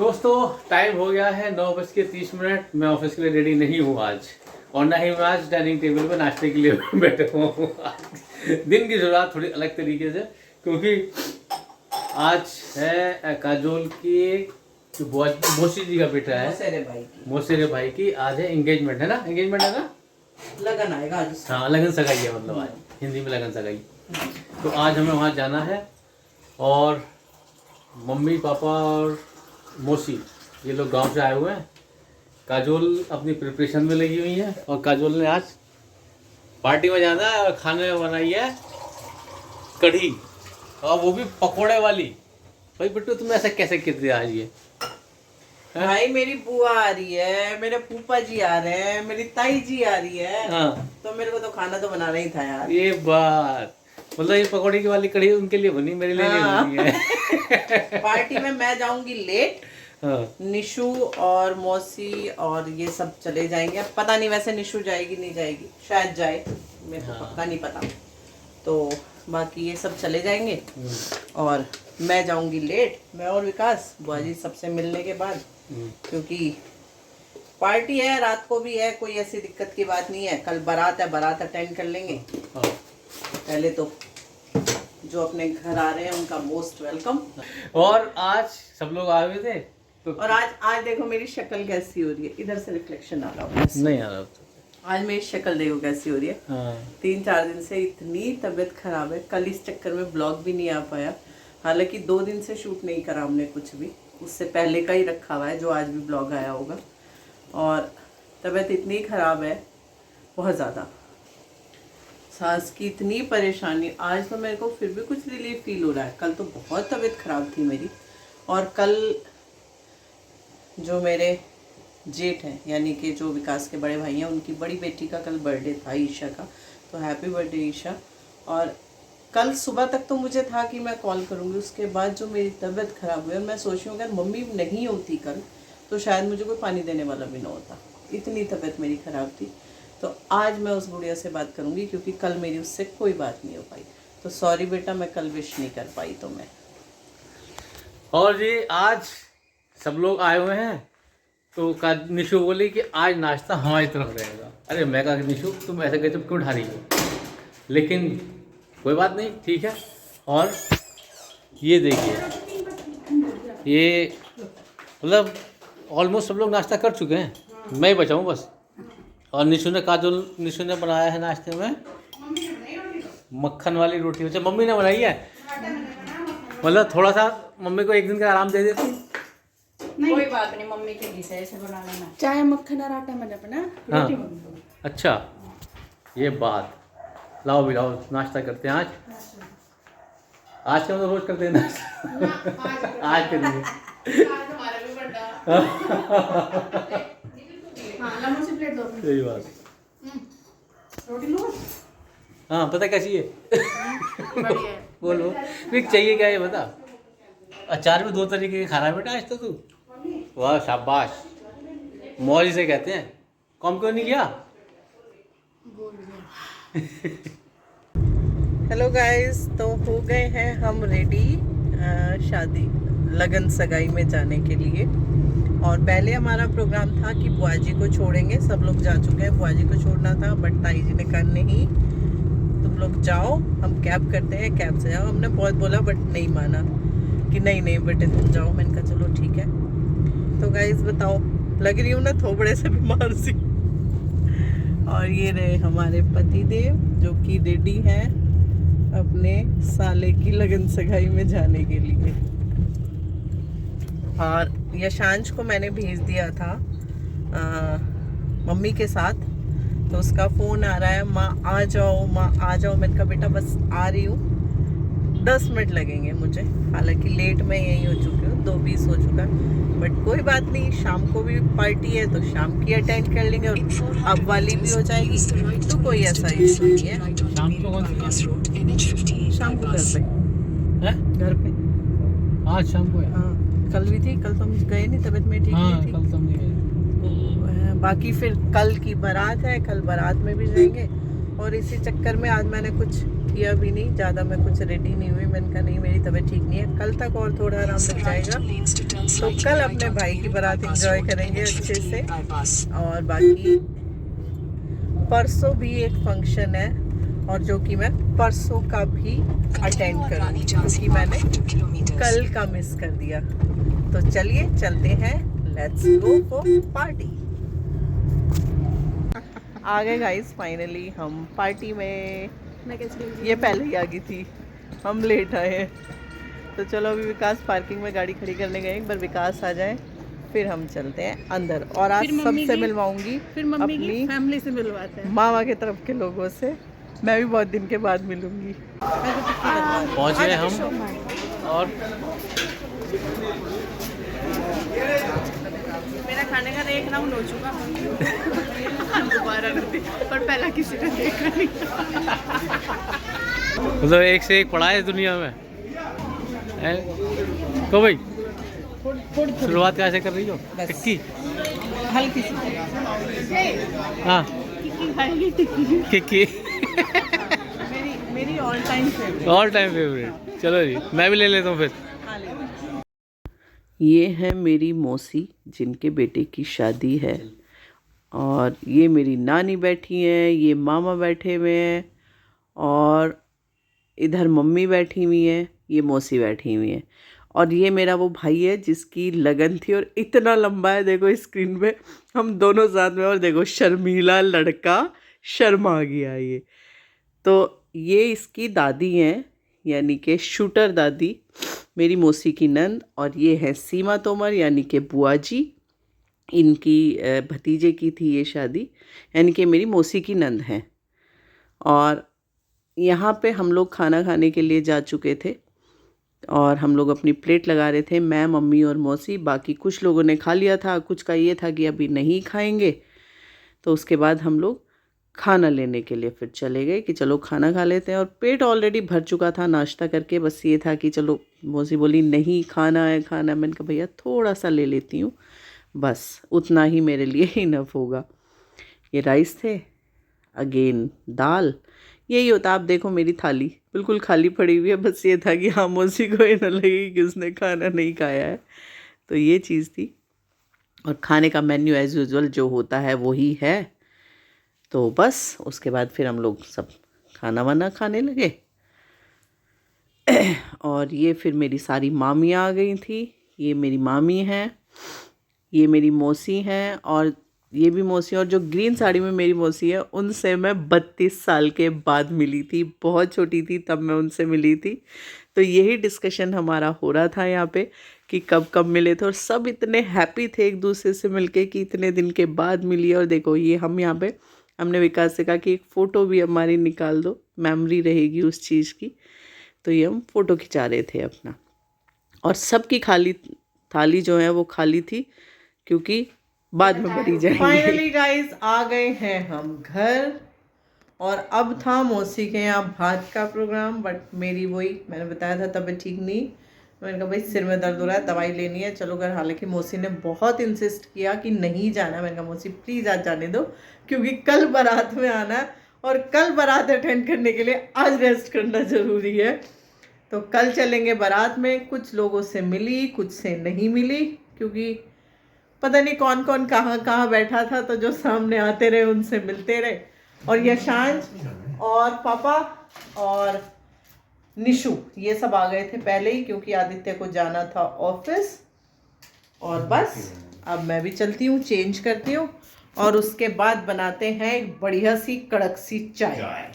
दोस्तों टाइम हो गया है 9:30। मैं ऑफिस के लिए रेडी नहीं हूँ आज, और ना ही मैं आज डाइनिंग टेबल पर नाश्ते के लिए बैठा हुआ हूँ। दिन की शुरुआत थोड़ी अलग तरीके से, क्योंकि आज है काजोल की मोशी जी का बेटा है, मोसेरे भाई की आज है एंगेजमेंट, है ना? एंगेजमेंट है ना, लगन आएगा आज। हाँ, लगन सगाई है, मतलब आज हिंदी में लगन सगाई। तो आज हमें वहाँ जाना है, और मम्मी पापा और मौसी ये लोग गांव से आए हुए हैं। काजोल अपनी प्रिपरेशन में लगी हुई है, और काजोल ने आज पार्टी में जाना है और खाने में बनाई है कढ़ी, और वो भी पकोड़े वाली। भाई बिट्टू, तुम ऐसा कैसे कर दिया आज ये? भाई मेरी बुआ आ रही है, मेरे फूफा जी आ रहे हैं, मेरी ताई जी आ रही है। हाँ, तो मेरे को तो खाना तो बनाना ही था यार। ये बात मतलब ये पकौड़े की वाली कढ़ी उनके लिए बनी, मेरे लिए नहीं बनी है। पार्टी में मैं जाऊंगी लेट। हाँ। निशु और मौसी और ये सब चले जाएंगे। अब पता नहीं, वैसे निशु जाएगी नहीं जाएगी, शायद जाए, मेरे को पक्का नहीं पता। तो बाकी ये सब चले जाएंगे और मैं जाऊंगी लेट, मैं और विकास बुआ जी सबसे मिलने के बाद, क्योंकि पार्टी है, रात को भी है, कोई ऐसी दिक्कत की बात नहीं है। कल बारात है, बारात अटेंड कर लेंगे। पहले तो जो अपने घर आ रहे हैं उनका मोस्ट वेलकम। और आज सब लोग आए हुए थे तो, और आज देखो मेरी शक्ल कैसी हो रही है, इधर से रिफ्लेक्शन आ रहा है, नहीं आ रहा। आज मेरी शक्ल देखो कैसी हो रही है। हाँ। 3-4 दिन से इतनी तबीयत खराब है, कल इस चक्कर में ब्लॉग भी नहीं आ पाया। हालांकि 2 दिन से शूट नहीं करा हमने कुछ भी, उससे पहले का ही रखा हुआ है जो आज भी ब्लॉग आया होगा। और तबीयत इतनी ख़राब है, बहुत ज़्यादा, सांस की इतनी परेशानी। आज तो मेरे को फिर भी कुछ रिलीफ फील हो रहा है, कल तो बहुत तबीयत ख़राब थी मेरी। और कल जो मेरे जेठ हैं, यानी कि जो विकास के बड़े भाई हैं, उनकी बड़ी बेटी का कल बर्थडे था, ईशा का। तो हैप्पी बर्थडे ईशा। और कल सुबह तक तो मुझे था कि मैं कॉल करूँगी, उसके बाद जो मेरी तबीयत ख़राब हुई, और मैं सोच रही हूँ अगर मम्मी नहीं होती कल तो शायद मुझे कोई पानी देने वाला भी ना होता, इतनी तबीयत मेरी ख़राब थी। तो आज मैं उस गुड़िया से बात करूँगी, क्योंकि कल मेरी उससे कोई बात नहीं हो पाई। तो सॉरी बेटा, मैं कल विश नहीं कर पाई तुम्हें। और ये आज सब लोग आए हुए हैं, तो निशु बोली कि आज नाश्ता हमारी तरफ रहेगा। अरे मैं कहा निशु तुम ऐसे गजब क्यों उठा रही हो, लेकिन कोई बात नहीं, ठीक है। और ये देखिए, ये मतलब ऑलमोस्ट सब लोग नाश्ता कर चुके हैं, मैं ही बचा हूँ बस। और निशु ने बनाया है नाश्ते में मक्खन वाली रोटी। अच्छा, मम्मी ने बनाई है, मतलब थोड़ा सा मम्मी को एक दिन का आराम दे देती। कोई बात नहीं, मम्मी के लिए ऐसे बना लेना। चाय मक्खन और आटा मैंने अपना हाँ, रोटी बना। अच्छा ये बात। लाओ भी लाओ, नाश्ता करते हैं आज क्या, तो रोज करते हैं नाश्ता। आज करेंगे। प्लेट दो। सही बात। रोटी लो। हाँ, पता कैसी है? बढ़िया है। बोलो फिर चाहिए क्या ये बता। अचार भी 2 तरीके के खा रहा है बेटा आज तो तू। वाह शाबाश, मौज से कहते हैं। कॉम क्यों नहीं किया? हेलो गाइस, तो हो गए हैं हम रेडी शादी लगन सगाई में जाने के लिए। और पहले हमारा प्रोग्राम था कि बुआ जी को छोड़ेंगे, सब लोग जा चुके हैं, बुआ जी को छोड़ना था, बट ताई जी ने कहा नहीं तुम लोग जाओ, हम कैब करते हैं, कैब से जाओ। हमने बहुत बोला बट नहीं माना कि नहीं बेटे तुम जाओ। मैंने कहा चलो ठीक है। तो गाइस बताओ, लग रही हूँ ना थोबड़े से बीमार सी। और ये रहे हमारे पति देव, जो कि रेडी हैं अपने साले की लगन सगाई में जाने के लिए। और यशांश को मैंने भेज दिया था मम्मी के साथ, तो उसका फ़ोन आ रहा है, माँ आ जाओ, माँ आ जाओ। मैंने कहा बेटा बस आ रही हूँ, 10 मिनट लगेंगे मुझे। हालांकि लेट मैं यहीं हो चुकी हूँ, 2:20 हो चुका, बट कोई बात नहीं, शाम को भी पार्टी है तो शाम की अटेंड कर लेंगे, और अब वाली भी हो जाएगी, तो कोई ऐसा इशू नहीं है। शाम को घर पे है? घर पे आज शाम को है? हाँ, कल भी थी, कल तो हम गए नहीं, तबीयत में ठीक नहीं थी। कल तो नहीं गए। बाकी फिर कल की बारात है, कल बारात में भी जाएंगे। और इसी चक्कर में आज मैंने कुछ किया भी नहीं, ज़्यादा मैं कुछ रेडी नहीं हुई। मैंने कहा नहीं मेरी तबीयत ठीक नहीं है, कल तक और थोड़ा आराम लग जाएगा। तो कल अपने भाई की बारात एंजॉय करेंगे अच्छे से। और बाकी परसों भी एक फंक्शन है, और जो कि मैं परसों का भी अटेंड करूँगी क्योंकि मैंने कल का मिस कर दिया। तो चलिए चलते हैं, लेट्स गो फॉर पार्टी। आ गए गाइस फाइनली हम पार्टी में। मैं कैसे ये पहले ही आ गई थी, हम लेट आए हैं। तो चलो अभी विकास पार्किंग में गाड़ी खड़ी करने गए, एक बार विकास आ जाए फिर हम चलते हैं अंदर। और आज सबसे मिलवाऊंगी, फिर मम्मी की अपनी फैमिली से मिलवाते हैं। मामा के तरफ के लोगों से। मैं भी बहुत दिन के बाद मिलूंगी। पहुंच गए हम, और मेरा खाने का 1 राउंड हो चुका दोबारा नहीं, पर पहला किसी ने देखा नहीं। मतलब एक से एक पढ़ा है दुनिया में है? तो भाई शुरुआत कैसे कर रही हो? बस। टिक्की, हल्की सी हाँ टिक्की मेरी all time favourite. All time favourite. चलो जी, मैं भी ले लेता हूँ फिर। ये है मेरी मौसी जिनके बेटे की शादी है, और ये मेरी नानी बैठी हैं, ये मामा बैठे हुए हैं, और इधर मम्मी बैठी हुई है, ये मौसी बैठी हुई है, और ये मेरा वो भाई है जिसकी लगन थी। और इतना लंबा है देखो स्क्रीन पे, हम दोनों साथ में। और देखो शर्मीला लड़का, शर्मा गया ये। तो ये इसकी दादी हैं, यानी कि शूटर दादी, मेरी मौसी की नंद। और ये है सीमा तोमर यानी कि बुआ जी, इनकी भतीजे की थी ये शादी, यानी कि मेरी मौसी की नंद हैं। और यहाँ पे हम लोग खाना खाने के लिए जा चुके थे, और हम लोग अपनी प्लेट लगा रहे थे, मैं, मम्मी और मौसी। बाकी कुछ लोगों ने खा लिया था, कुछ का ये था कि अभी नहीं खाएंगे। तो उसके बाद हम लोग खाना लेने के लिए फिर चले गए कि चलो खाना खा लेते हैं। और पेट ऑलरेडी भर चुका था नाश्ता करके, बस ये था कि चलो, मौसी बोली नहीं खाना है खाना। मैंने कहा भैया थोड़ा सा ले लेती हूँ, बस उतना ही मेरे लिए इनफ होगा। ये राइस थे, अगेन दाल, यही होता। आप देखो मेरी थाली बिल्कुल खाली पड़ी हुई है, बस ये था कि हाँ मौसी को ये ना लगे कि उसने खाना नहीं खाया है। तो ये चीज़ थी, और खाने का मेन्यू एज़ यूजुअल जो होता है वही है। तो बस उसके बाद फिर हम लोग सब खाना वाना खाने लगे। और ये फिर मेरी सारी मामियाँ आ गई थी। ये मेरी मामी हैं, ये मेरी मौसी हैं, और ये भी मौसी। और जो ग्रीन साड़ी में मेरी मौसी है, उनसे मैं 32 साल के बाद मिली थी। बहुत छोटी थी तब मैं उनसे मिली थी। तो यही डिस्कशन हमारा हो रहा था यहाँ पे कि कब कब मिले थे। और सब इतने हैप्पी थे एक दूसरे से मिलके कि इतने दिन के बाद मिली। और देखो ये हम यहाँ पे, हमने विकास से कहा कि एक फ़ोटो भी हमारी निकाल दो, मेमोरी रहेगी उस चीज़ की। तो ये हम फ़ोटो खिंचा रहे थे अपना। और सबकी खाली थाली जो है वो खाली थी, क्योंकि बाद में भरी जाएगी। फाइनली गाइस आ गए हैं हम घर। और अब था मौसी के यहाँ भात का प्रोग्राम, बट मेरी वही मैंने बताया था तबीयत ठीक नहीं। मैंने कहा भाई सिर में दर्द हो रहा है, दवाई लेनी है, चलो घर। हालांकि मौसी ने बहुत इंसिस्ट किया कि नहीं जाना। मैंने कहा मौसी प्लीज़ आज जाने दो, क्योंकि कल बारात में आना है, और कल बारात अटेंड करने के लिए आज रेस्ट करना ज़रूरी है। तो कल चलेंगे बारात में। कुछ लोगों से मिली, कुछ से नहीं मिली, क्योंकि पता नहीं कौन कौन कहाँ कहाँ बैठा था। तो जो सामने आते रहे उनसे मिलते रहे। और यशांश और पापा और निशु ये सब आ गए थे पहले ही, क्योंकि आदित्य को जाना था ऑफिस। और बस अब मैं भी चलती हूँ, चेंज करती हूँ, और उसके बाद बनाते हैं एक बढ़िया सी कड़क सी चाय।